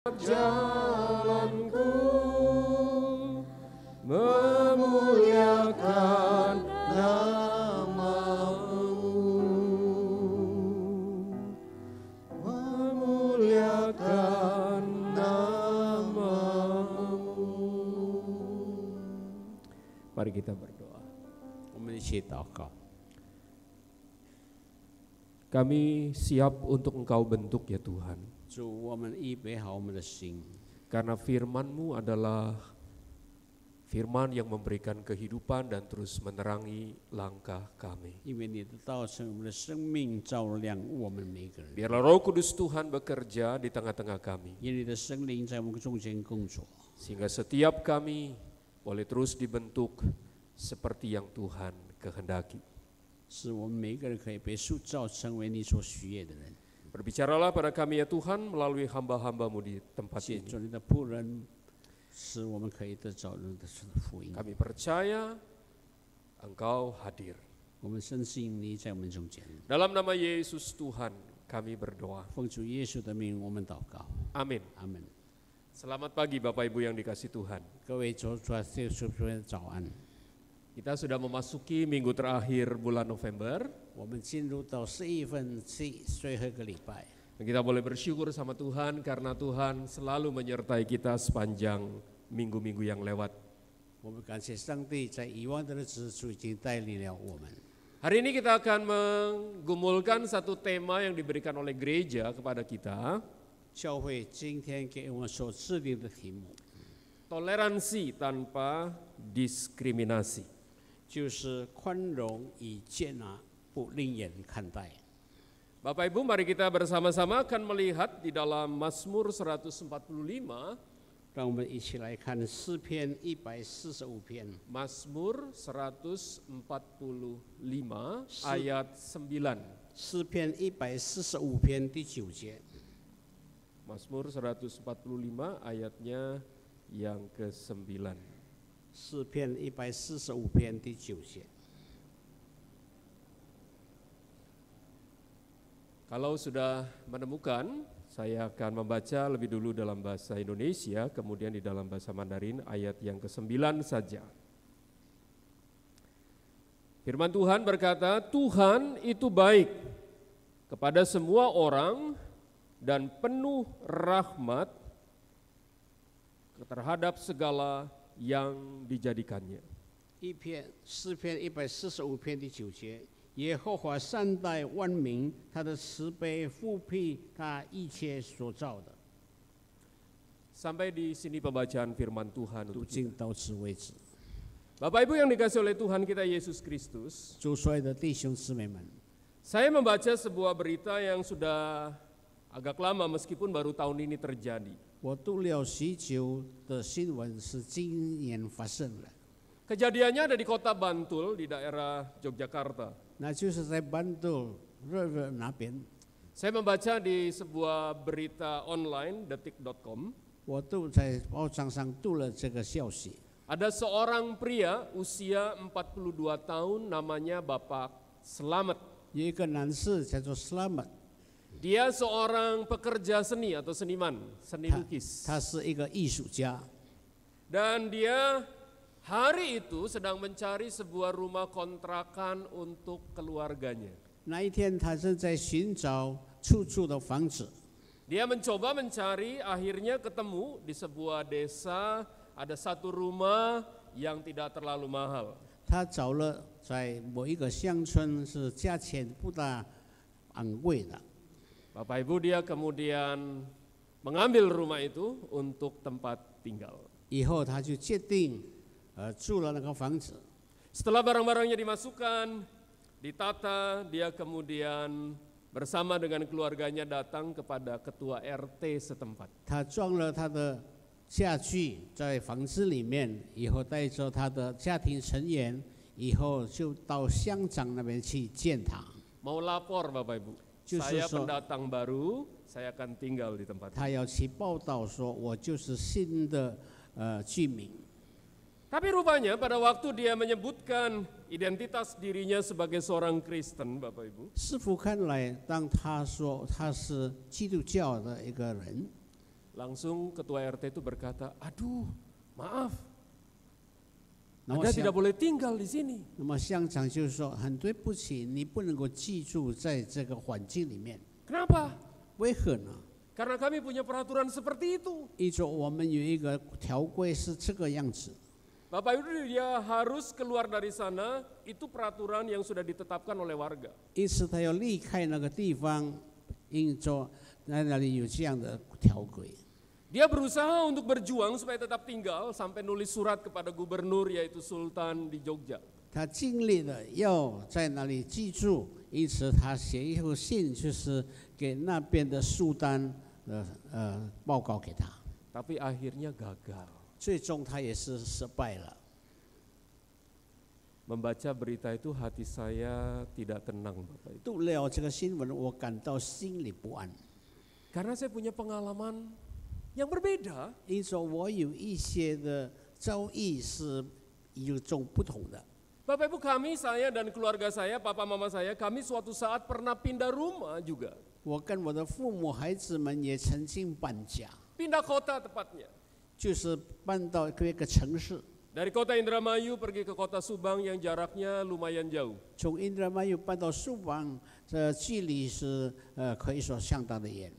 jalanku memuliakan nama-Mu, memuliakan nama-Mu. Mari kita berdoa. Kami siap untuk Engkau bentuk ya Tuhan. Karena firman-Mu adalah firman yang memberikan kehidupan dan terus menerangi langkah kami. Biarlah Roh Kudus Tuhan bekerja di tengah-tengah kami, sehingga setiap kami boleh terus dibentuk seperti yang Tuhan kehendaki. Berbicaralah pada kami ya Tuhan melalui hamba-hamba-Mu di tempat ini. Kami percaya Engkau hadir. Dalam nama Yesus Tuhan kami berdoa. Amin. Selamat pagi Bapak Ibu yang dikasihi Tuhan. Kita sudah memasuki minggu terakhir bulan November. Dan kita boleh bersyukur sama Tuhan karena Tuhan selalu menyertai kita sepanjang minggu-minggu yang lewat. Hari ini kita akan menggumulkan satu tema yang diberikan oleh gereja kepada kita. Toleransi tanpa diskriminasi. Bapak Ibu, mari kita bersama-sama akan melihat di dalam Mazmur 145. Mazmur 145 ayat 9. Mazmur 145 ayatnya yang ke-9. 诗篇145篇第9节。 Kalau sudah menemukan, saya akan membaca lebih dulu dalam bahasa Indonesia, kemudian di dalam bahasa Mandarin ayat yang ke-9 saja. Firman Tuhan berkata, Tuhan itu baik kepada semua orang dan penuh rahmat terhadap segala yang dijadikannya. 诗篇145篇第9节，耶和华善待万民，他的慈悲复辟他一切所造的。 Sampai di sini pembacaan firman Tuhan untuk kita. 到此为止。 Bapak Ibu yang dikasihi oleh Tuhan kita Yesus Kristus, 主所有的弟兄姊妹们， saya membaca sebuah berita yang sudah agak lama meskipun baru tahun ini terjadi. 我读了许久的新闻是今年发生的。 Kejadiannya ada di kota Bantul di daerah Yogyakarta. 那就是在Bantul热那边。 Saya membaca di sebuah berita online detik.com. 我都在报章上读了这个消息。 Ada seorang pria usia 42 tahun namanya Bapak Slamet. 有一个男士叫做 Slamet， Dia seorang pekerja seni atau seniman, seni lukis. 他是一个艺术家。 Dan dia hari itu sedang mencari sebuah rumah kontrakan untuk keluarganya. 那一天，他正在寻找出租的房子。 Dia mencoba mencari, akhirnya ketemu di sebuah desa ada satu rumah yang tidak terlalu mahal. 他找了在某一个乡村，是价钱不大昂贵的。 Bapak Ibu, dia kemudian mengambil rumah itu untuk tempat tinggal. 以后他就决定，住了那个房子。 Setelah barang-barangnya dimasukkan, ditata, dia kemudian bersama dengan keluarganya datang kepada ketua RT setempat. 他装了他的家具在房子里面，以后带着他的家庭成员，以后就到乡长那边去见他。 Mau lapor Bapak Ibu, saya pendatang baru, saya akan tinggal di tempat ini. 他要去报道说，我就是新的居民。 Tapi rupanya pada waktu dia menyebutkan identitas dirinya sebagai seorang Kristen, Bapak Ibu. 似乎看来，当他说他是基督教的一个人， Langsung ketua RT itu berkata, aduh maaf, Anda tidak boleh tinggal di sini. 那么乡长就说很对不起，你不能够寄住在这个环境里面。 Kenapa? 为何呢？ Karena kami punya peraturan seperti itu. 依照我们有一个条规是这个样子。 Bapak Ibu dia harus keluar dari sana, itu peraturan yang sudah ditetapkan oleh warga. 因此他要离开那个地方，因着那里有这样的条规。 Dia berusaha untuk berjuang supaya tetap tinggal sampai nulis surat kepada gubernur yaitu Sultan di Jogja. 他尽力的要在那里居住，因此他写一封信，就是给那边的苏丹报告给他。 Tapi akhirnya gagal. 最终他也是失败了。 Membaca berita itu hati saya tidak tenang, Bapak Ibu. 读了这个新闻，我感到心里不安， Karena saya punya pengalaman yang berbeda. 因此我有一些的遭遇是与众不同的。 Bapak Ibu kami, saya dan keluarga saya, papa mama saya, kami suatu saat pernah pindah rumah juga. 我跟我的父母、孩子们也曾经搬家， Pindah kota tepatnya. 就是搬到一个城市， Dari kota Indramayu pergi ke kota Subang yang jaraknya lumayan jauh. 从印度又搬到苏邦，这距离是可以说相当的远。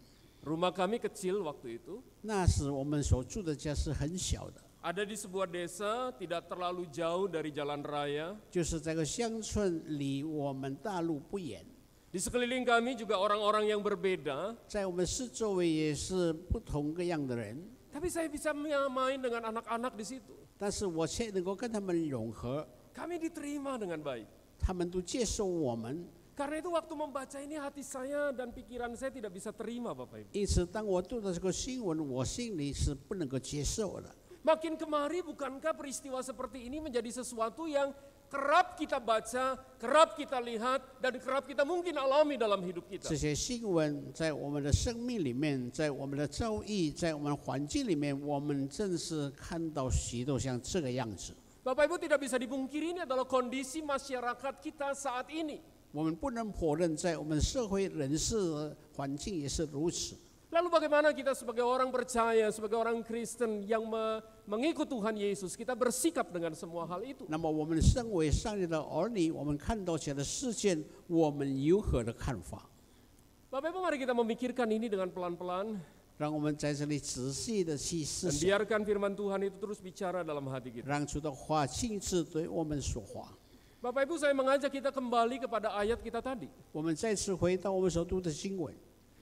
Rumah kami kecil waktu itu. 那时我们所住的家是很小的， Ada di sebuah desa, tidak terlalu jauh dari jalan raya. 就是这个乡村离我们大陆不远， Di sekeliling kami juga orang-orang yang berbeda. 在我们四周围也是不同各样的人， Tapi saya bisa main dengan anak-anak di situ. 但是我却能够跟他们融合， Kami diterima dengan baik. 他们都接受我们。 Karena itu waktu membaca ini hati saya dan pikiran saya tidak bisa terima, Bapak Ibu. 因此，当我读到这个新闻，我心里是不能够接受的。 Makin kemari bukankah peristiwa seperti ini menjadi sesuatu yang kerap kita baca, kerap kita lihat, dan kerap kita mungkin alami dalam hidup kita. 这些新闻在我们的生命里面，在我们的遭遇，在我们的环境里面，我们正是看到许多像这个样子。 Bapak Ibu tidak bisa dipungkiri ini adalah kondisi masyarakat kita saat ini. 我们不能否认，在我们社会人士的环境也是如此。 Lalu bagaimana kita sebagai orang percaya, sebagai orang Kristen yang mengikut Tuhan Yesus, kita bersikap dengan semua hal itu. 那么我们身为上帝的儿女，我们看到这样的事件，我们有何的看法？ Bapak Ibu mari kita memikirkan ini dengan pelan-pelan. 让我们在这里仔细的去思 Dan 想， biarkan firman Tuhan itu terus bicara dalam hati kita. 让主的话亲自对我们说话。 Bapak Ibu saya mengajak kita kembali kepada ayat kita tadi. 我们再次回到我们所读的经文，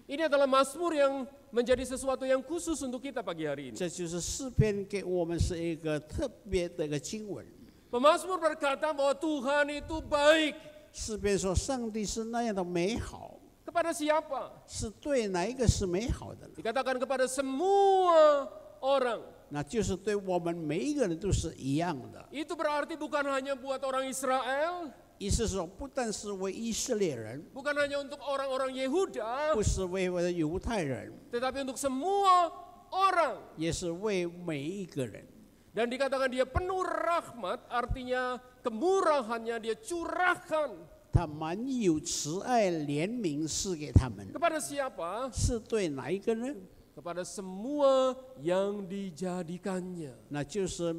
Ini adalah Mazmur yang menjadi sesuatu yang khusus untuk kita pagi hari ini. 这就是诗篇给我们是一个特别的一个经文。 Pemazmur berkata bahwa Tuhan itu baik. 诗篇说，上帝是那样的美好， Kepada siapa? 是对哪一个是美好的呢？ Dikatakan kepada semua orang. 那就是对我们每一个人都是一样的。 Itu berarti bukan hanya buat orang Israel, 意思是说，不但是为以色列人， bukan hanya untuk orang-orang Yehuda, 不是为犹太人， tetapi untuk semua orang. 也是为每一个人。 Dan dikatakan dia penuh rahmat, artinya kemurahannya dia curahkan. 他满有慈爱怜悯赐给他们， Kepada siapa? 是对哪一个呢？ Kepada semua yang dijadikannya. 那就是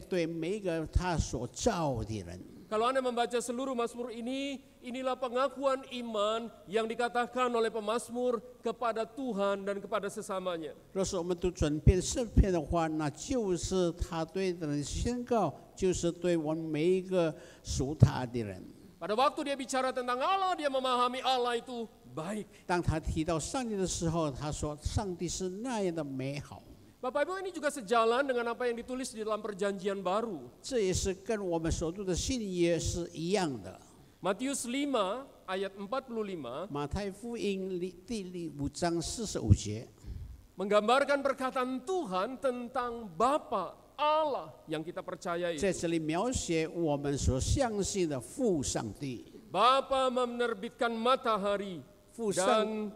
对每一个他所造的人。 Kalau Anda membaca seluruh Mazmur ini, inilah pengakuan iman yang dikatakan oleh pemazmur kepada Tuhan dan kepada sesamanya. 若是我们读整篇诗篇的话，那就是他对人宣告，就是对我们每一个属他的人。 Pada waktu dia bicara tentang Allah, dia memahami Allah itu baik. 当他提到上帝的时候，他说上帝是那样的美好。 Bapak Ibu ini juga sejalan dengan apa yang ditulis di dalam perjanjian baru. 这也是跟我们所读的新约是一样的。 Matius 5 ayat 45马太福音第5章45节， menggambarkan perkataan Tuhan tentang Bapa Allah yang kita percayai. 在这里描写我们所相信的父上帝。 Bapa menerbitkan matahari 父上 dan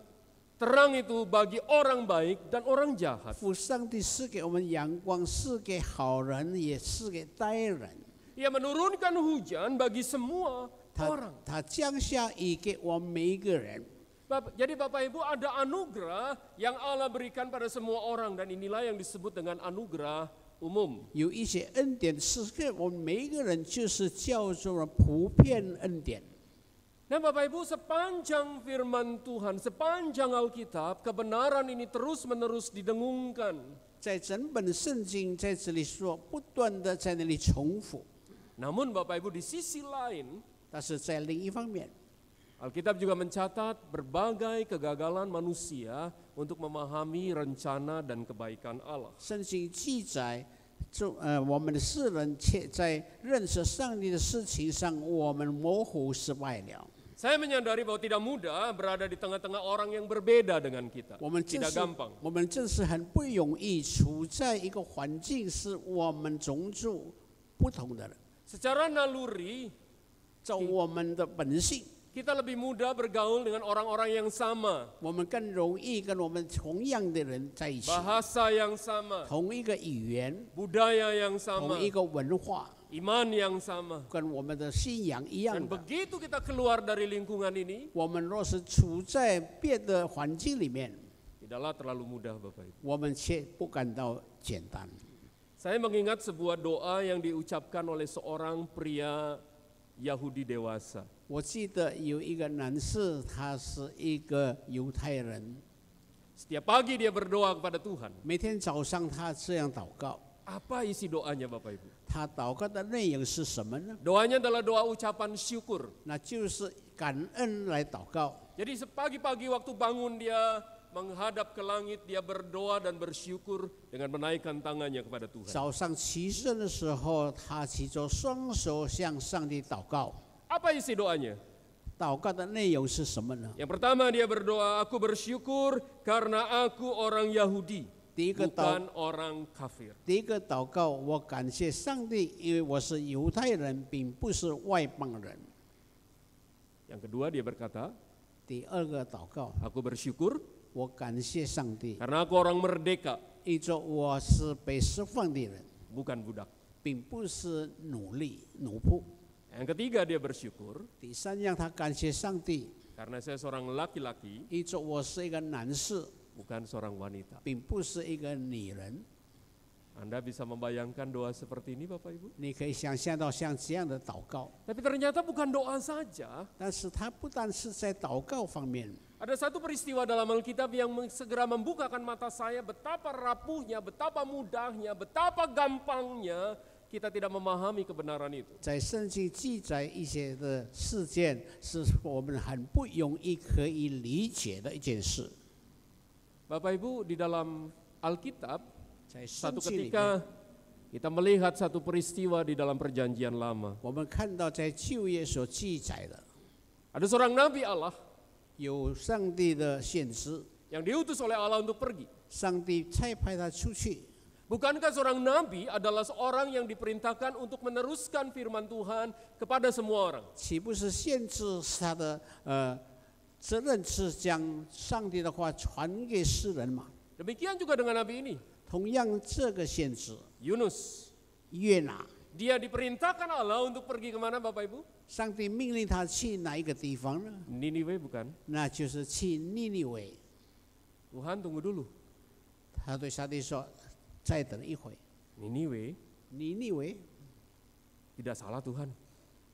terang itu bagi orang baik dan orang jahat. 父上帝赐给我们阳光，赐给好人，也赐给歹人。 Ia menurunkan hujan bagi semua orang. 他降下雨给我们每一个人。Jadi Bapak Ibu, ada anugerah yang Allah berikan pada semua orang, dan inilah yang disebut dengan anugerah umum. 有一些恩典是给我们每一个人，就是叫做普遍恩典。 Nah Bapak Ibu, sepanjang firman Tuhan, sepanjang Alkitab, kebenaran ini terus-menerus didengungkan. 在整本圣经在这里说，不断的在那里重复。 Namun Bapak Ibu, di sisi lain, 但是在另一方面， Alkitab juga mencatat berbagai kegagalan manusia untuk memahami rencana dan kebaikan Allah. 圣经记载，我们的世人且在认识上帝的事情上，我们模糊失败了。 Saya menyadari bahwa tidak mudah berada di tengah-tengah orang yang berbeda dengan kita. 我们正 Tidak 是 gampang. 我们正是很不容易处在一个环境，是我们种族不同的人， Secara naluri, 照我们的本性， kita lebih mudah bergaul dengan orang-orang yang sama, 我们更容易跟我们同样的人在一起， bahasa yang sama, 同一个语言， budaya yang sama, 同一个文化， iman yang sama. 跟我们的信仰一样 Dan 的。 begitu kita keluar dari lingkungan ini, 我们若是处在别的环境里面， tidaklah terlalu mudah Bapak Ibu. 我们却不感到简单。 Saya mengingat sebuah doa yang diucapkan oleh seorang pria Yahudi dewasa. 我记得有一个男士，他是一个犹太人， Setiap pagi dia berdoa kepada Tuhan. 每天早上他这样祷告。 Apa isi doanya Bapak Ibu? 他祷告的内容是什么呢？ Doanya adalah doa ucapan syukur. 那就是感恩来祷告。 Jadi pagi-pagi waktu bangun dia menghadap ke langit, dia berdoa dan bersyukur dengan menaikkan tangannya kepada Tuhan. 早上起身的时候，他起着双手向上帝祷告。 Apa isi doanya? 祷告的内容是什么呢？ Yang pertama dia berdoa, aku bersyukur karena aku orang Yahudi, 第一个祷 bukan orang kafir. 第一个祷告，我感谢上帝，因为我是犹太人，并不是外邦人。 Yang kedua dia berkata, 第二个祷告， aku bersyukur 我感谢上帝， karena aku orang merdeka, 因着我是被释放的人， bukan budak. 并不是奴仆。 Yang ketiga dia bersyukur 第三样，他感谢上帝， karena saya seorang laki-laki, 因着我是一个男士， bukan seorang wanita. 并不是一个女人。 Anda bisa membayangkan doa seperti ini Bapak Ibu? 你可以想象到像这样的祷告， Tapi ternyata bukan doa saja. 但是他不但是在祷告方面， Ada satu peristiwa dalam Alkitab yang segera membukakan mata saya betapa rapuhnya, betapa mudahnya, betapa gampangnya kita tidak memahami kebenaran itu. 在圣经记载一些的事件，是我们很不容易可以理解的一件事。 Bapak Ibu, di dalam Alkitab, 在圣 satu 经里面， ketika kita melihat satu peristiwa di dalam perjanjian lama. 我们看到在旧约所记载的， Ada seorang nabi Allah 有上帝的先知， yang diutus oleh Allah untuk pergi. 上帝差派他出去。 Bukankah seorang nabi adalah seorang yang diperintahkan untuk meneruskan firman Tuhan kepada semua orang? 岂不是先知是他的责任是将上帝的话传给世人嘛？ Demikian juga dengan nabi ini, 同样，这个先知 Yunus. 约拿， Dia diperintahkan Allah untuk pergi kemana Bapak Ibu? 上帝命令他去哪一个地方呢？ Niniwe bukan? 那就是去尼尼微。 Tuhan tunggu dulu. 他对上帝说：“再等一会。 Niniwe 尼尼微 tidak salah Tuhan.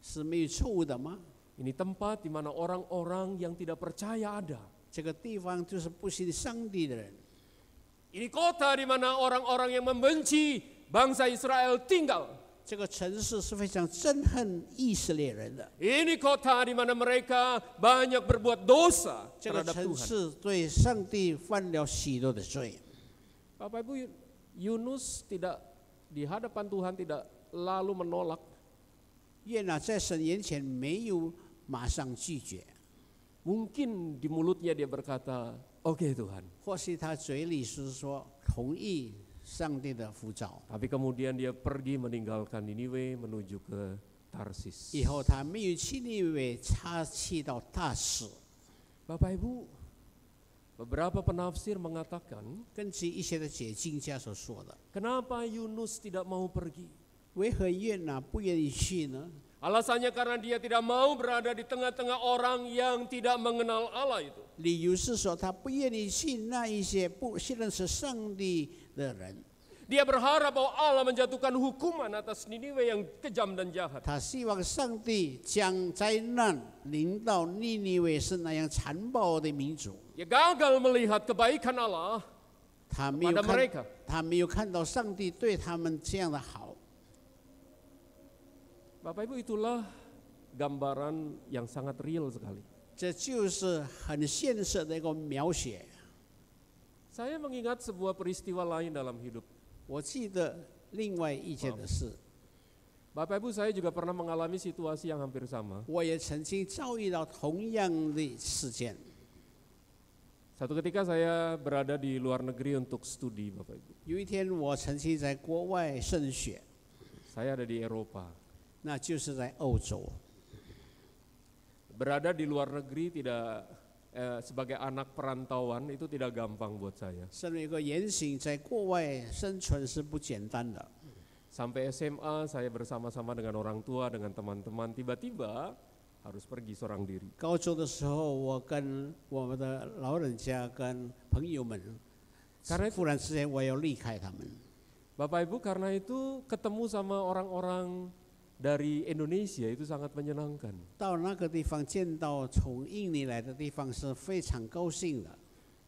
是没有错误的吗？ Ini tempat di mana orang-orang yang tidak percaya ada. 这个地方就是不信上帝的人。 Ini kota di mana orang-orang yang membenci bangsa Israel tinggal. 这个城市是非常憎恨以色列人的。 Ini kota di mana mereka banyak berbuat dosa 这个 terhadap 城 Tuhan. 市对上帝犯了许多的罪。 Bapak Ibu, Yunus tidak di hadapan Tuhan tidak lalu menolak. 约拿在神眼前没有马上拒绝， Mungkin di mulutnya dia berkata, "Oke Tuhan." 或许他嘴里是说同意上帝的呼召， Tapi kemudian dia pergi meninggalkan Niniwe menuju ke Tarsis. 以后他没有去尼微，他去到大使。 Bapak Ibu, beberapa penafsir mengatakan, 根据一些的解经家所说的， kenapa Yunus tidak mau pergi? 为何约拿不愿意去呢？ Alasannya karena dia tidak mau berada di tengah-tengah orang yang tidak mengenal Allah itu. 理由是说他不愿意信那一些不认识上帝的人。 Dia berharap bahwa Allah menjatuhkan hukuman atas Niniwe yang kejam dan jahat. 他希望上帝将灾难临到尼尼微是那样残暴的民族。 Dia gagal melihat kebaikan Allah 他没有 pada 看， mereka. 他没有看到上帝对他们这样的好。 Bapak Ibu, itulah gambaran yang sangat real sekali. 这就是很现实的一个描写。 Saya mengingat sebuah peristiwa lain dalam hidup. 我记得另外一件的事， Bapak Ibu, saya juga pernah mengalami situasi yang hampir sama. 我也曾经遭遇到同样的事件。 Satu ketika saya berada di luar negeri untuk studi, Bapak Ibu. 有一天，我曾经在国外升学， Saya ada di Eropa. 那就是在欧洲。 Berada di luar negeri sebagai anak perantauan itu tidak gampang buat saya. 身为一个言行，在国外生存是不简单的。 Sampai SMA saya bersama-sama dengan orang tua, dengan teman-teman, tiba-tiba harus pergi seorang diri. 高中的时候，我跟我们的老人家、跟朋友们，忽然之间我要离开他们。 Bapak Ibu, karena itu ketemu sama orang-orang dari Indonesia itu sangat menyenangkan. 到那个地方见到从印尼来的地方是非常高兴的。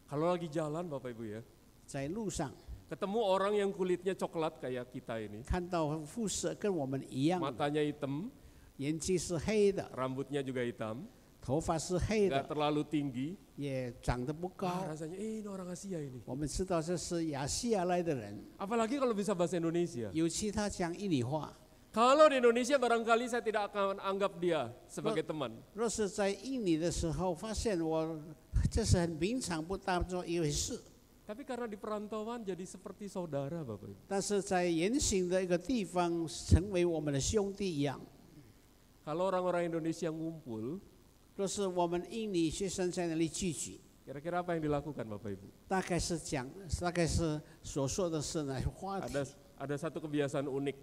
Kalau lagi jalan, Bapak Ibu ya, 在路上 ketemu orang yang kulitnya coklat kayak kita ini, 看到肤色跟我们一样， matanya hitam, 眼睛是黑的， rambutnya juga hitam, 头发是黑 nggak 的， terlalu tinggi. 也长得不高。 Rasanya, ini orang Asia ini. 我们知道这是亚细亚来的人， Apalagi kalau bisa bahasa Indonesia. 尤其他讲印尼话。 Kalau di Indonesia barangkali saya tidak akan anggap dia sebagai teman. 若是在印尼的时候，发现我这是很平常，不当做一回事。 Tapi karena di perantauan jadi seperti saudara, Bapak Ibu. 但是在言行的一个地方，成为我们的兄弟一样。 Kalau orang-orang Indonesia ngumpul, 若是我们印尼学生在那里聚集， kira-kira apa yang dilakukan, Bapak Ibu? 大概是所说的是哪些话题？ Ada satu kebiasaan unik.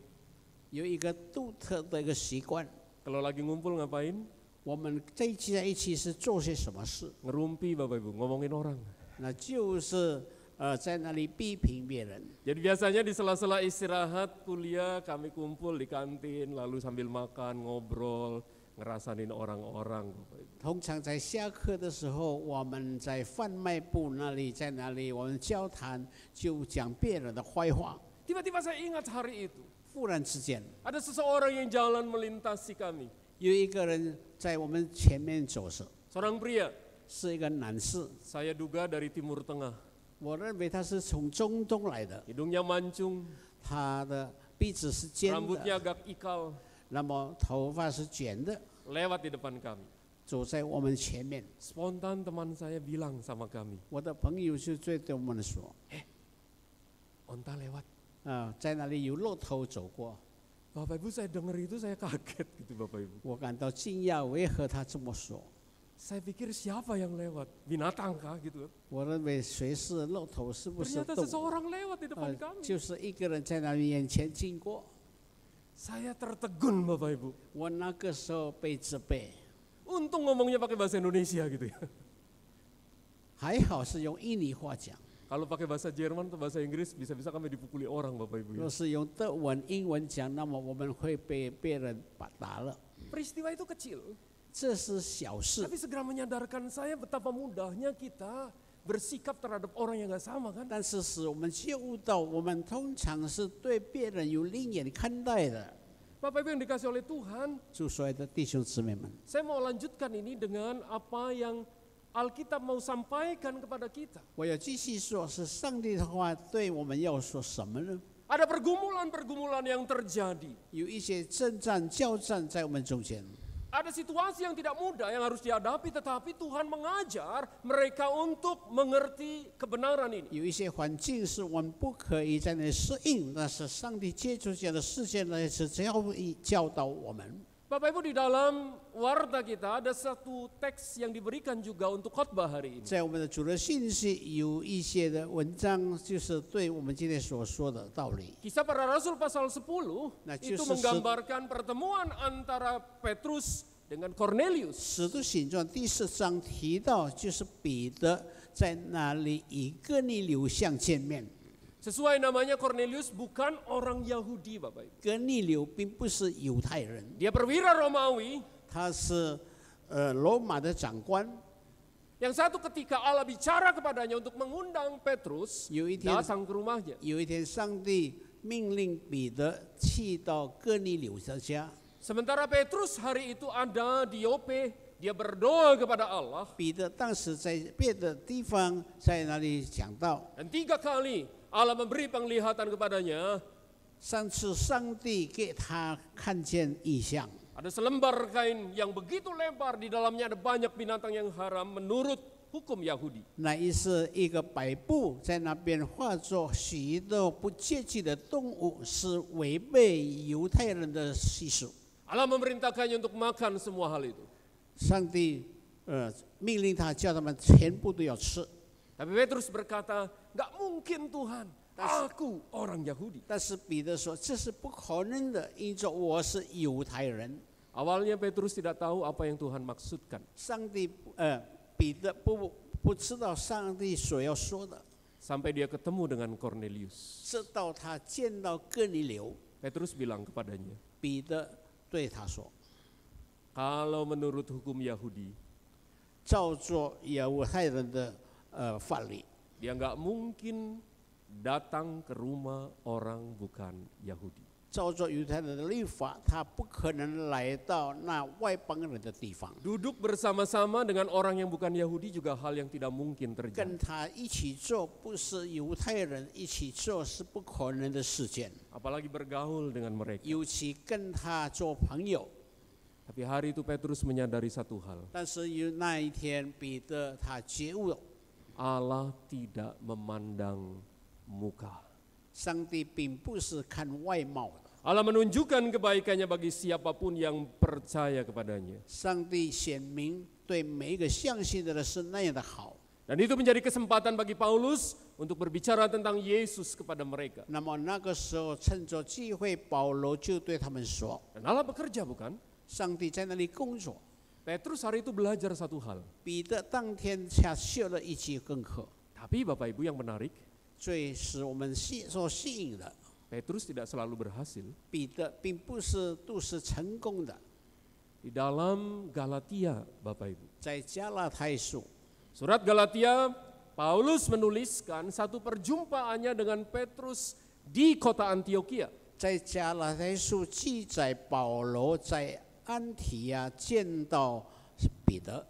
有一个独特的一个习惯。 Kalau lagi ngumpul ngapain? 我们在一起是做些什么事？ Ngerumpi, Bapak Ibu, ngomongin orang. 那就是在那里批评别人。 Jadi biasanya di sela-sela istirahat kuliah kami kumpul di kantin, lalu sambil makan, ngobrol, ngerasain orang-orang, Bapak Ibu. 通常在下课的时候，我们在贩卖部那里，在那里我们交谈，就讲别人的坏话。 Tiba-tiba saya ingat hari itu. 忽然之间， Ada seseorang yang jalan melintasi kami. 有一个人在我们前面走着， Seorang pria, 是一个男士。 saya duga dari Timur Tengah. 我认为他是从中东来的， Hidungnya mancung, 他的鼻子是尖 rambutnya 的， agak ikal, 那么头发是卷的， lewat di depan kami. 走在我们前面。 Spontan teman saya bilang sama kami, 我的朋友就对我们说 onta lewat. 在那里有骆驼走过， Bapak Ibu, saya dengar itu saya kaget gitu, Bapak Ibu. 我感到惊讶，为何他这么说？ Saya pikir siapa yang lewat? Binatang kah gitu? 我认为谁是骆驼，是不是 Ternyata 动物？ seseorang lewat di depan kami. 就是一个人在那里眼前经过。 Saya tertegun, Bapak Ibu. 我那个时候被责备， Untung ngomongnya pakai bahasa Indonesia gitu ya. 还好是用印尼话讲。 Kalau pakai bahasa Jerman atau bahasa Inggris, bisa-bisa kami dipukuli orang, Bapak Ibu. 若是用德文、英文讲，那么我们会被别人打了。 Peristiwa itu kecil, 这是小事， tapi segera menyadarkan saya betapa mudahnya kita bersikap terhadap orang yang nggak sama kan. 但是使我们觉悟到，我们通常是对别人有另眼看待的。 Bapak Ibu yang dikasih oleh Tuhan, 祝所有的弟兄姊妹们， saya mau lanjutkan ini dengan apa yang Alkitab mau sampaikan kepada kita. 我要继续说，是上帝的话对我们要说什么呢？ Ada pergumulan-pergumulan yang terjadi. 有一些征战、交战在我们中间， Ada situasi yang tidak mudah yang harus dihadapi, tetapi Tuhan mengajar mereka untuk mengerti kebenaran ini. 有一些环境是我们不可以在那里适应，但是上帝借助这样的事件来是教导我们。Bapak Ibu, di dalam warta kita ada satu teks yang diberikan juga untuk khotbah hari ini. 在我们的主的信息有一些的文章，就是对我们今天所说的道理。 Kisah Para Rasul pasal 10 Nah, itu justru menggambarkan pertemuan antara Petrus dengan Cornelius. 使徒行传第4章提到，就是彼得在那里与哥尼流相见面。 Sesuai namanya, Cornelius bukan orang Yahudi, Bapak Ibu. 哥尼流并不是犹太人， Dia perwira Romawi. 他是罗马的长官。 Yang satu ketika Allah bicara kepadanya untuk mengundang Petrus 有一天， datang ke rumahnya. 有一天上帝命令彼得去到哥尼流的家。 Sementara Petrus hari itu ada di Yope, dia berdoa kepada Allah. 彼得当时在别的地方在那里讲道， Dan 3 kali Allah memberi penglihatan kepadanya. 上次上帝给他看见异象， Ada selembar kain yang begitu lebar, di dalamnya ada banyak binatang yang haram menurut hukum Yahudi. 那一是一个摆布在那边化作许多不洁净的动物，是违背犹太人的习俗。 Allah memerintahkannya untuk makan semua hal itu. 上帝命令他叫他们全部都要吃， Tapi Petrus berkata, "Nggak mungkin Tuhan, aku orang Yahudi." 但是彼得说这是不可能的，因着我是犹太人。 Awalnya Petrus tidak tahu apa yang Tuhan maksudkan. 上帝彼得不知道上帝所要说的， Sampai dia ketemu dengan Cornelius. 直到他见到哥尼流， Petrus bilang kepadanya, 彼得对他说 "Kalau menurut hukum Yahudi, 照做犹太人的法律， dia nggak mungkin datang ke rumah orang bukan Yahudi." 照做犹太人的律法，他不可能来到那外邦人的地方， Duduk bersama-sama dengan orang yang bukan Yahudi juga hal yang tidak mungkin terjadi. 跟他一起做不是犹太人一起做是不可能的事件， Apalagi bergaul dengan mereka. 尤其跟他做朋友。 Tapi hari itu Petrus menyadari satu hal. 但是有那一天，彼得他觉悟了， Allah tidak memandang muka. 上帝并不是看外貌的， Allah menunjukkan kebaikannya bagi siapapun yang percaya kepadanya. 上帝显明对每一个相信的人是那样的好。 Dan itu menjadi kesempatan bagi Paulus untuk berbicara tentang Yesus kepada mereka. 那么那个时候，趁着机会，保罗就对他们说 Dan Allah bekerja, bukan?：“ 上帝在那里工作。” Petrus hari itu belajar satu hal. 彼得当天下修了一节功课， Tapi Bapak Ibu yang menarik, 最使我们所吸引的。 Petrus tidak selalu berhasil. 彼得并不是都是成功的， Di dalam Galatia, Bapak Ibu. 在加拉太书， Surat Galatia, Paulus menuliskan satu perjumpaannya dengan Petrus di kota Antioquia. 在加拉太书记载保罗在安提亚见到彼得。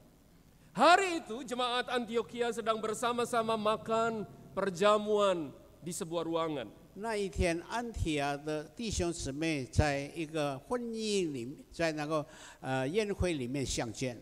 Hari itu jemaat Antioquia sedang bersama-sama makan perjamuan di sebuah ruangan. 那一天，安提亚的弟兄姊妹在一个婚姻里，在那个宴会里面相见。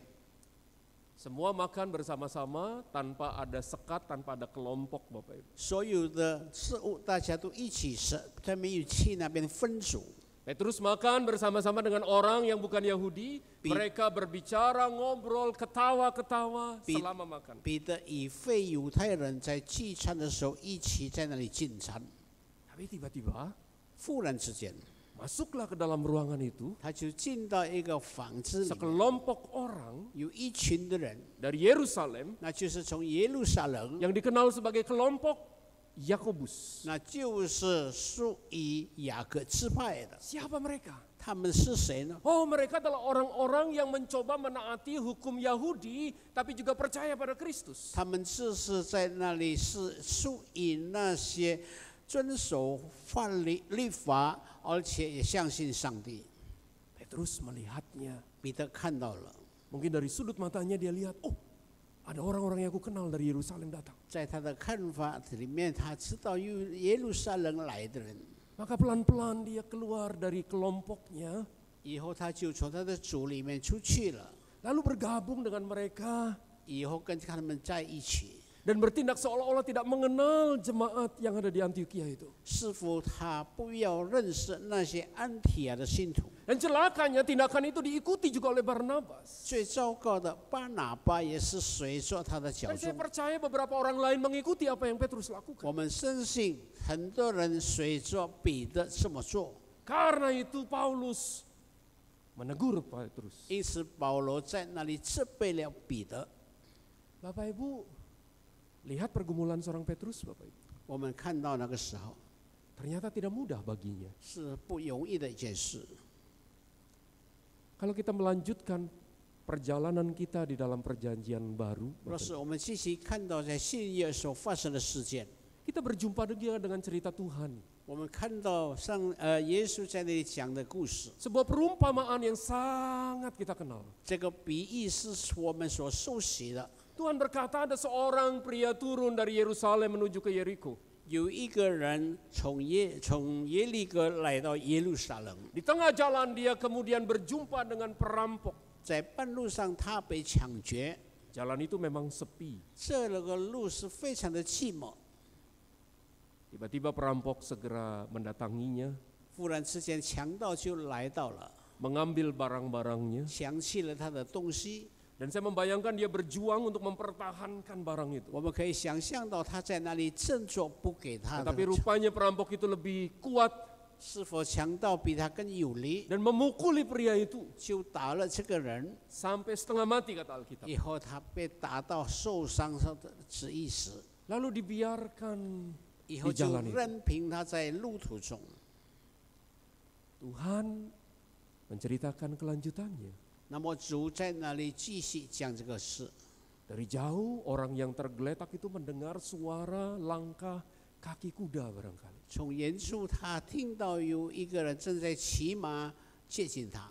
Semua makan bersama-sama tanpa ada sekat, tanpa ada kelompok, Bapak Ibu. 所有的事物大家都一起吃，在没有去那边分组。 Petrus makan bersama-sama dengan orang yang bukan Yahudi. Mereka berbicara, ngobrol, ketawa-ketawa selama makan. 彼得与非犹太人在聚餐的时候一起在那里进餐， Tapi tiba-tiba 忽然之间， masuklah ke dalam ruangan itu 他就进到一个房子里面， sekelompok orang 有一群的人， dari Yerusalem 那就是从耶路撒冷， yang dikenal sebagai kelompok Yakobus. 那就是属于雅各支派的。 Siapa mereka? 他们是谁呢？ Oh, mereka adalah orang-orang yang mencoba menaati hukum Yahudi, tapi juga percaya pada Kristus. 他们就是在那里是属于那些遵守律法，而且也相信上帝。 Petrus melihatnya. 彼得看到了， Mungkin dari sudut matanya dia lihat, oh, ada orang-orang yang aku kenal dari Yerusalem datang. 在他的看法里面，他知道耶路撒冷来的人。 Maka pelan-pelan dia keluar dari kelompoknya, 以后他就从他的组里面出去了， lalu bergabung dengan mereka 以后跟他们在一起。 dan bertindak seolah-olah tidak mengenal jemaat yang ada di Antioquia itu. 似乎他不要认识那些安提亚的信徒。Dan celakanya tindakan itu diikuti juga oleh Barnabas. 最糟糕的，巴拿巴也是随着他的脚 Dan saya 踪。 percaya beberapa orang lain mengikuti apa yang Petrus lakukan. 我们深信很多人随着彼得这么做， Karena itu Paulus menegur Petrus. 因此保罗在那里责备了彼得。 Bapak Ibu, lihat pergumulan seorang Petrus, Bapak Ibu. 我们看到那个时候 Ternyata tidak mudah baginya. 是不容易的一件事。 Kalau kita melanjutkan perjalanan kita di dalam perjanjian baru, 若是我们继续看到在新约所发生的事件， kita berjumpa juga dengan cerita Tuhan. 我们看到耶稣在那里讲的故事， Sebuah perumpamaan yang sangat kita kenal. 这个比喻是我们所受洗的。 Tuhan berkata ada seorang pria turun dari Yerusalem menuju ke Yeriko. 有一个人从耶利哥来到耶路撒冷， Di tengah jalan dia kemudian berjumpa dengan perampok. 在半路上他被抢劫， Jalan itu memang sepi. 这个路是非常的寂寞。 Tiba-tiba perampok segera mendatanginya, 忽然之间，强盗就来到了， mengambil barang-barangnya. 抢去了他的东西。 Dan saya membayangkan dia berjuang untuk mempertahankan barang itu. 我们可以想象到他在那里振作，不给他的。 Tapi rupanya perampok itu lebih kuat 是否强盗比他更有力， dan memukuli pria itu 就打了这个人， sampai setengah mati kata Alkitab. 以后他被打到受伤的意思， Lalu dibiarkan 以后 di 就 jalan itu. 任凭他在路途中。 Tuhan menceritakan kelanjutannya. 那么主在那里继续讲这个事。 Dari jauh orang yang tergeletak itu mendengar suara langkah kaki kuda barangkali. 从远处他听到有一个人正在骑马接近他，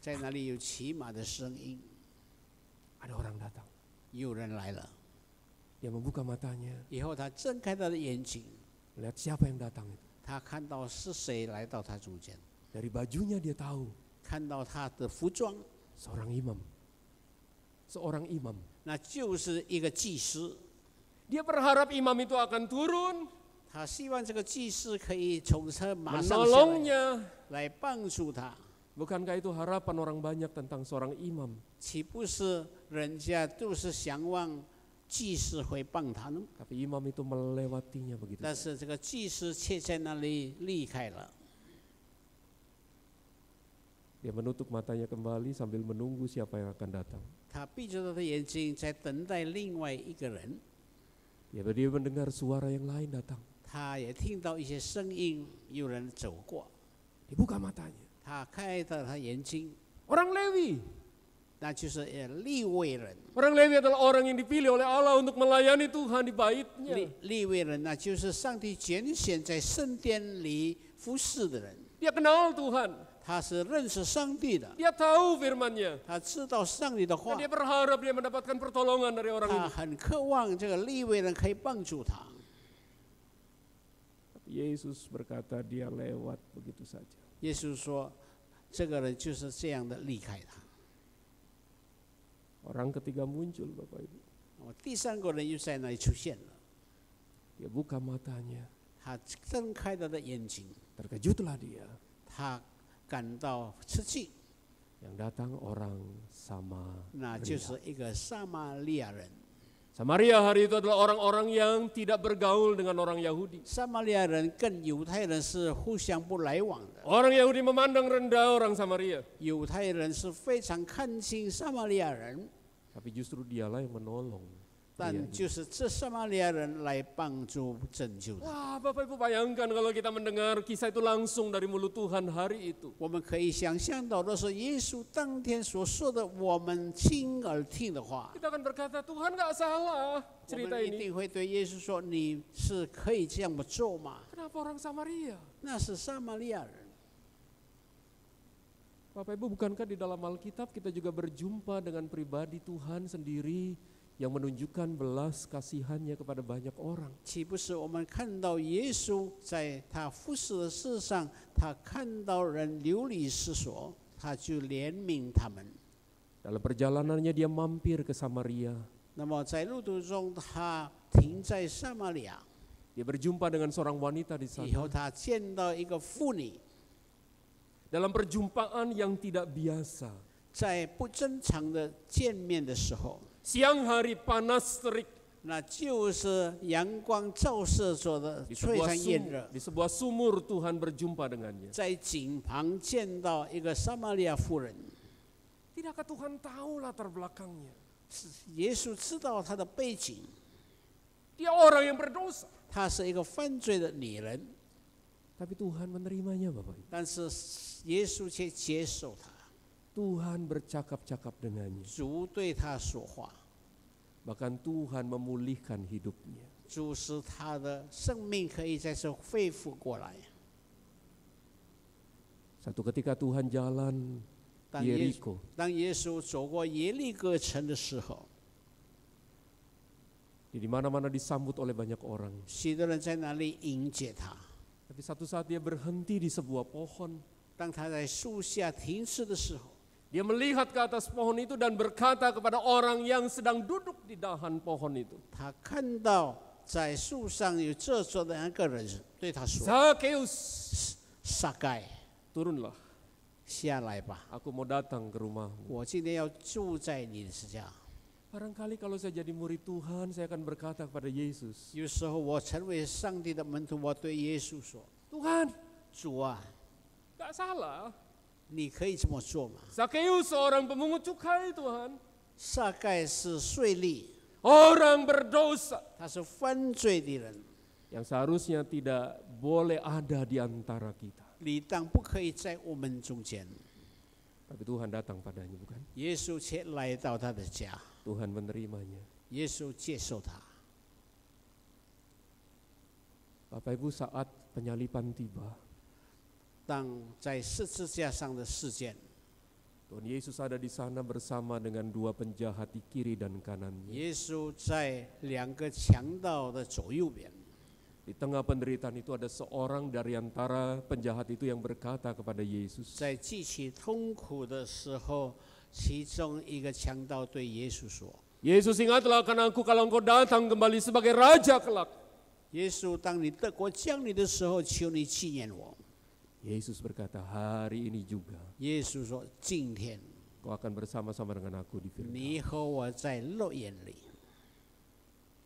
在那里有骑马的声音， Ada orang datang. 有人来了。 Dia membuka matanya, 以后他睁开他的眼睛， melihat siapa yang datang itu. 他看到是谁来到他中间， Dari bajunya dia tahu 看到他的服装， seorang imam. Seorang imam. 那就是一个祭司。 Dia berharap imam itu akan turun, 他希望这个祭司可以从车马上下来， menolongnya. 来帮助他。 Bukankah itu harapan orang banyak tentang seorang imam? 岂不是人家都是想望祭司会帮他呢？ Tapi imam itu melewatinya begitu 但 saja. 是这个祭司却在那里离开了。 Dia menutup matanya kembali sambil menunggu siapa yang akan datang. 他闭着他的眼睛，在等待另外一个人。 Dia mendengar suara yang lain datang. 他也听到一些声音，有人走过。 Dibuka matanya. 他开了他眼睛， Orang Lewi. 那就是利未人。 Orang Lewi adalah orang yang dipilih oleh Allah untuk melayani Tuhan di baitnya. 利未人，那就是上帝拣选在圣殿里服侍的人。 Dia kenal Tuhan. 他是认识上帝的， Dia tahu firman-Nya. 他知道上帝的 Dan 话， dia berharap dia mendapatkan pertolongan dari orang 他 ini. 很渴望这个利未人可以帮助他。 Yesus berkata dia lewat begitu saja. 耶稣说，这个人就是这样的离开他。 Orang ketiga muncul Bapak Ibu. 第三个人又在那里出现了， Dia buka matanya. 他睁开他的眼睛， Terkejutlah dia. 他感到吃惊， Yang datang orang Samaria. 那就是一个撒玛利亚人。 Samaria hari itu adalah orang-orang yang tidak bergaul dengan orang Yahudi. 撒玛利亚人跟犹太人是互相不来往的， Orang Yahudi memandang rendah orang Samaria. 犹太人是非常看轻撒玛利亚人， Tapi justru dialah yang menolong. 但就是这撒玛利亚人来帮助拯救他。 Wah, Bapak Ibu bayangkan kalau kita mendengar kisah itu langsung dari mulut Tuhan hari itu. 我们可以想象到的是耶稣当天所说的，我们亲耳听的话， Kita akan berkata, Tuhan nggak salah 我 cerita 们一 ini. 定会对耶稣说：“你是可以这样做吗 Kenapa orang Samaria?？” 那是撒玛利亚人。 Bapak Ibu, bukankah di dalam Alkitab kita juga berjumpa dengan pribadi Tuhan sendiri yang menunjukkan belas kasihannya kepada banyak orang? 岂不是我们看到耶稣在他服侍的事上，他看到人流离失所，他就怜悯他们。 Dalam perjalanannya dia mampir ke Samaria. 那么在路途中，他停在撒玛利亚， Dia berjumpa dengan seorang wanita di 以后 sana. 他见到一个妇女， dalam perjumpaan yang tidak biasa. 在不正常的见面的时候， Siang hari panas terik 那就是阳光照射着的 di 非 sebuah 常炎热。 sebuah sumur Tuhan berjumpa dengannya. 在井旁见到一个撒玛利亚妇人， Tidakkah Tuhan tahu latar belakangnya? 耶稣知道她的背景， Dia orang yang berdosa. 她是一个犯罪的女人， Tapi Tuhan menerimanya Bapak Ibu. 但是耶稣却接受她， Tuhan bercakap-cakap dengannya. 主对她说话， Bahkan Tuhan memulihkan hidupnya. 主使她的生命可以再次恢复过来。 Satu ketika Tuhan jalan 当 Yeriko. 耶稣走过耶利哥城的时候， Di mana-mana disambut oleh banyak orang. 许多人在那里迎接他。 Tapi satu saat dia berhenti di sebuah pohon. 当他在树下停止的时候， Dia melihat ke atas pohon itu dan berkata kepada orang yang sedang duduk di dahan pohon itu. 他看到在树上有坐着的那个人，对他说 Zakheus, 撒该， turunlah. 下来吧， Aku mau datang ke rumahmu. 我今天要住在你的家。 Barangkali kalau saya jadi murid Tuhan, saya akan berkata kepada Yesus, 有时候我成为上帝的门徒，我对耶稣说 Tuhan, 主啊， gak salah. 你可以这么做吗？ Zakheus seorang pemungut cukai Tuhan. 撒该是税吏， Orang berdosa. 他是犯罪的人， Yang seharusnya tidak boleh ada di antara kita. 理当不可以在我们中间。 Tapi Tuhan datang padanya, bukan? 耶稣却来到他的家， Tuhan menerimanya. 耶稣接受他。 Bapak Ibu, saat penyaliban tiba, 当在十字架上的事件， Tuhan Yesus ada di sana bersama dengan dua penjahat di kiri dan kanannya. 耶稣在两个强盗的左右边， Di tengah penderitaan itu ada seorang dari antara penjahat itu yang berkata kepada Yesus, 在记起痛苦的时候，其中一个强盗对耶稣说 Yesus, ingatlah akan aku kalau engkau datang kembali sebagai Raja kelak. 耶稣，当你得国降临的时候，求你纪念我。 Yesus berkata, hari ini juga 耶稣说：“今天 kau akan bersama-sama dengan aku di firman. 你和我在乐园里。”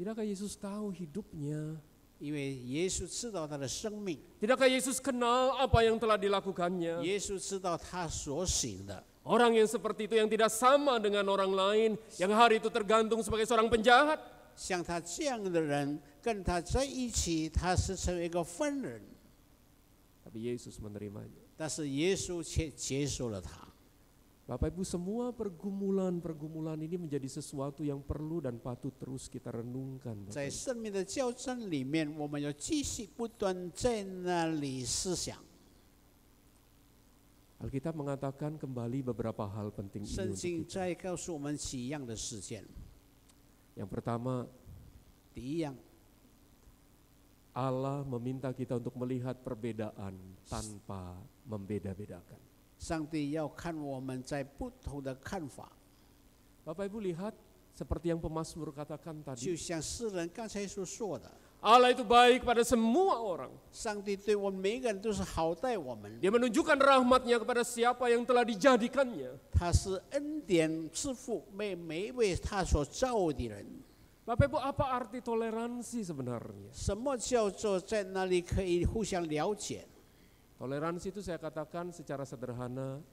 Tidakkah Yesus tahu hidupnya? 因为耶稣知道他的生命， Tidakkah Yesus kenal apa yang telah dilakukannya? 耶稣知道他所行的。 Orang yang seperti itu yang tidak sama dengan orang lain, yang hari itu tergantung sebagai seorang penjahat. 像他这样的人，跟他在一起，他是成为一个犯人， Tapi Yesus menerimanya. 但是耶稣却接受了他。 Bapak Ibu, semua pergumulan ini menjadi sesuatu yang perlu dan patut terus kita renungkan. Bapak 在 Ibu. 生命的交战里面，我们要继续不断在那里思想。 Alkitab mengatakan kembali beberapa hal penting ini 圣 untuk 经 kita. 再告诉我们几样的事件。 Yang pertama, 第一样， Allah meminta kita untuk melihat perbedaan tanpa membeda-bedakan. 上帝要看我们在不同的看法， Bapak Ibu lihat seperti yang pemazmur katakan 就 tadi. 像诗人刚才所说的， Allah itu baik pada semua orang. 上帝对我们每一个人都是好待我们， Dia menunjukkan rahmatnya kepada siapa yang telah dijadikannya. 他是恩典之父，每一位他所造的人。 Bapak Ibu, apa arti toleransi sebenarnya? 什么叫做在那里可以互相了解？ Toleransi itu saya katakan secara sederhana,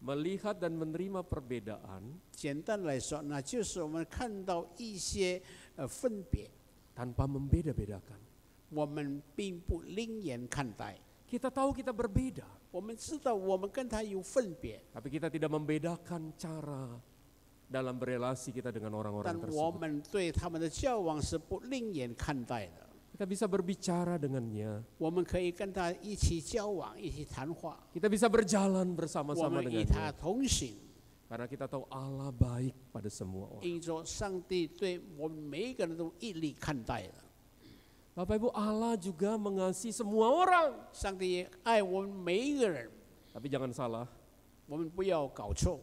melihat dan menerima perbedaan 简单来说，那就是我们看到一些分别， tanpa membeda-bedakan. 我们并不另眼看待。 Kita tahu kita berbeda, 我们知道我们跟他有分别， tapi kita tidak membedakan cara dalam berelasi kita dengan 但 orang-orang 我 tersebut. 们对他们的交往是不另眼看待的。 Kita bisa berbicara dengannya, 我们可以跟他一起交往，一起谈话， kita bisa berjalan 我 bersama-sama 们与他 dengannya. 同行。 Karena kita tahu Allah baik pada semua orang. 因着上帝对我们每一个人都一律看待的， Bapak Ibu, Allah juga mengasihi semua orang. 上帝也爱我们每一个人。 Tapi jangan salah, 我们不要搞错，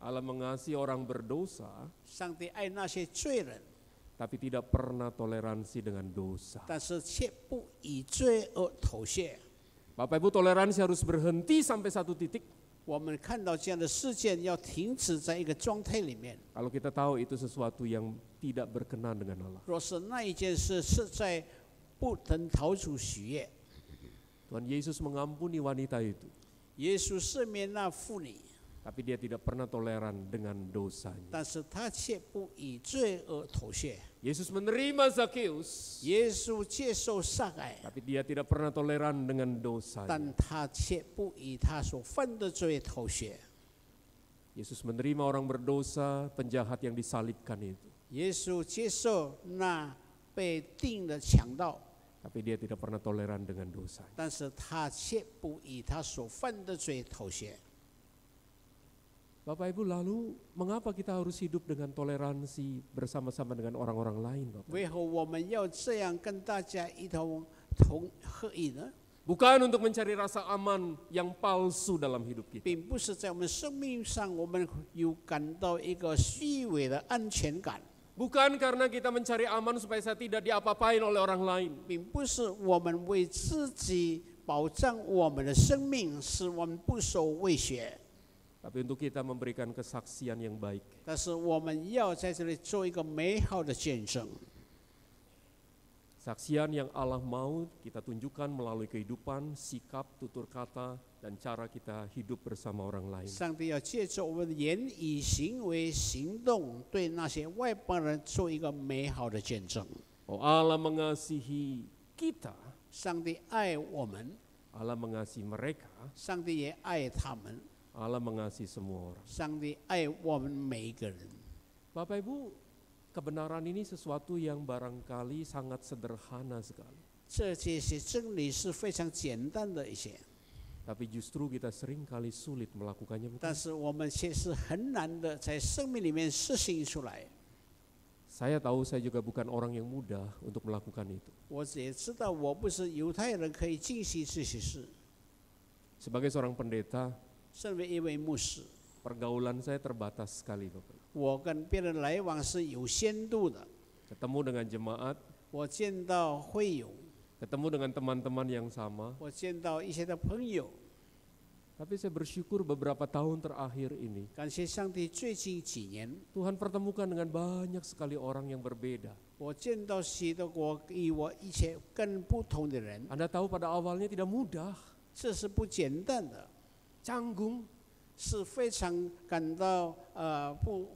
Allah mengasihi orang berdosa, 上帝爱那些罪人， tapi tidak pernah toleransi dengan dosa. 但是却不以罪而妥协。Bapak Ibu, toleransi harus berhenti sampai satu titik. 我们看到这样的事件要停止在一个状态里面。 Kalau kita tahu itu sesuatu yang tidak berkenan dengan Allah. 若是那一件事是在不能讨主喜悦， Tuhan Yesus mengampuni wanita itu, 耶稣赦免那妇女， tapi dia tidak pernah toleran dengan dosanya. 但是他却不以罪恶妥协。 Yesus menerima Zakheus, 耶稣接受撒该， tapi dia tidak pernah toleran dengan dosanya. 但他却不以他所犯的罪妥协。 Yesus menerima orang berdosa, penjahat yang disalibkan itu, 耶稣接受那被定的强盗， tapi dia tidak pernah toleran dengan dosanya. 但是他却不以他所犯的罪妥协。 Bapak Ibu, lalu mengapa kita harus hidup dengan toleransi bersama-sama dengan orang-orang lain, Bapak? 为何我们要这样跟大家一同合意呢？ Bukan untuk mencari rasa aman yang palsu dalam hidup kita. 并不是在我们生命上，我们有感到一个虚伪的安全感， Bukan karena kita mencari aman supaya saya tidak diapa-apain oleh orang lain. 并不是我们为自己保障我们的生命，使我们不受威胁。 Tapi untuk kita memberikan kesaksian yang baik. 但是我们要在这里做一个美好的见证， Saksian yang Allah mau kita tunjukkan melalui kehidupan, sikap, tutur kata, dan cara kita hidup bersama orang lain. 上帝要借着我们的言语、行为、行动，对那些外邦人做一个美好的见证。 Oh, Allah mengasihi kita, 上帝爱我们， Allah mengasihi mereka, 上帝也爱他们， Allah mengasihi semua orang. 上帝爱我们每一个人。 Bapak Ibu, kebenaran ini sesuatu yang barangkali sangat sederhana sekali. 这些真理是非常简单的一些， Tapi justru kita sering kali sulit melakukannya. 但是我们却是很难的在生命里面实行出来。 Saya tahu saya juga bukan orang yang mudah untuk melakukan itu. 我也知道我不是犹太人可以进行这些事。 Sebagai seorang pendeta, 身为一位牧师， pergaulan saya terbatas sekali, Bapak. 我跟别人来往是有限度的。 Ketemu dengan jemaat, 我见到会友， ketemu dengan teman-teman yang sama. 我见到一些的朋友。 Tapi saya bersyukur beberapa tahun terakhir ini, 感谢上帝，最近几年， Tuhan pertemukan dengan banyak sekali orang yang berbeda. 我见到许多与我一切更不同的人， Anda tahu pada awalnya tidak mudah, 这是不简单的， canggung, 是非常感到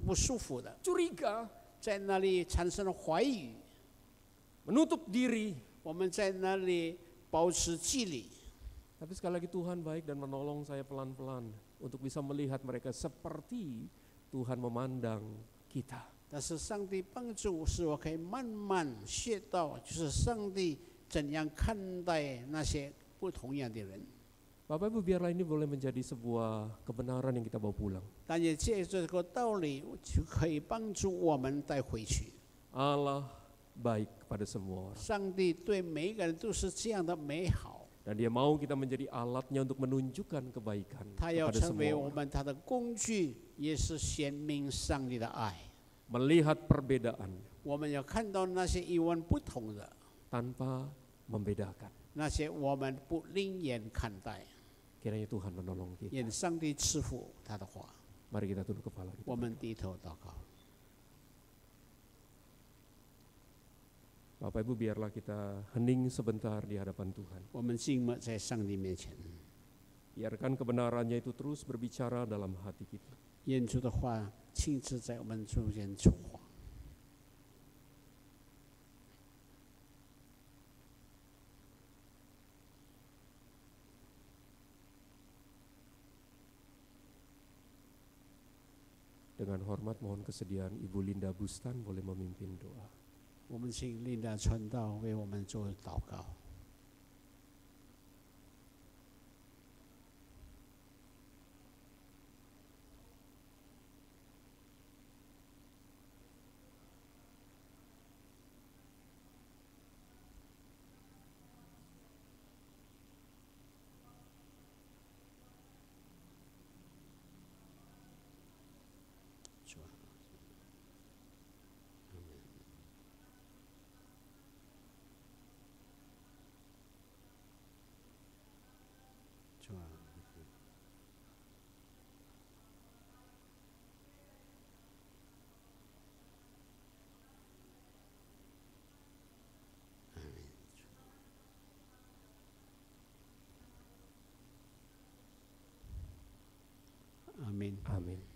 不舒服的， curiga, 在那里产生了怀疑， menutup diri. 我们在那里保持距离。 Tapi sekali lagi Tuhan baik dan menolong saya pelan-pelan untuk bisa melihat mereka seperti Tuhan memandang kita. 但是上帝帮助使我可以慢慢学到，就是上帝怎样看待那些不同样的人。 Bapak Ibu, biarlah ini boleh menjadi sebuah kebenaran yang kita bawa pulang. 但也借这个道理，就可以帮助我们带回去。 Allah baik kepada semua orang. 上帝对每一个人都是这样的美好， Dan dia mau kita menjadi alatnya untuk menunjukkan kebaikan 他要 kepada 成为 semua 我 orang. 们他的工具，也是显明上帝的爱。 Melihat perbedaan 我们要看到那些与我们不同的， tanpa membedakan. 那些我们不另眼看待。 Kiranya Tuhan menolong kita. 愿上帝赐福他的话。 Mari kita tunduk kepala kita. 我们低头祷告。 Bapak Ibu, biarlah kita hening sebentar di hadapan Tuhan. 我们静默在上帝面前， Biarkan kebenarannya itu terus berbicara dalam hati kita. 愿主的话亲自在我们中间说话。 Dengan hormat mohon kesediaan Ibu Linda Bustan boleh memimpin doa. 我们请琳达传道为我们做祷告。Amin.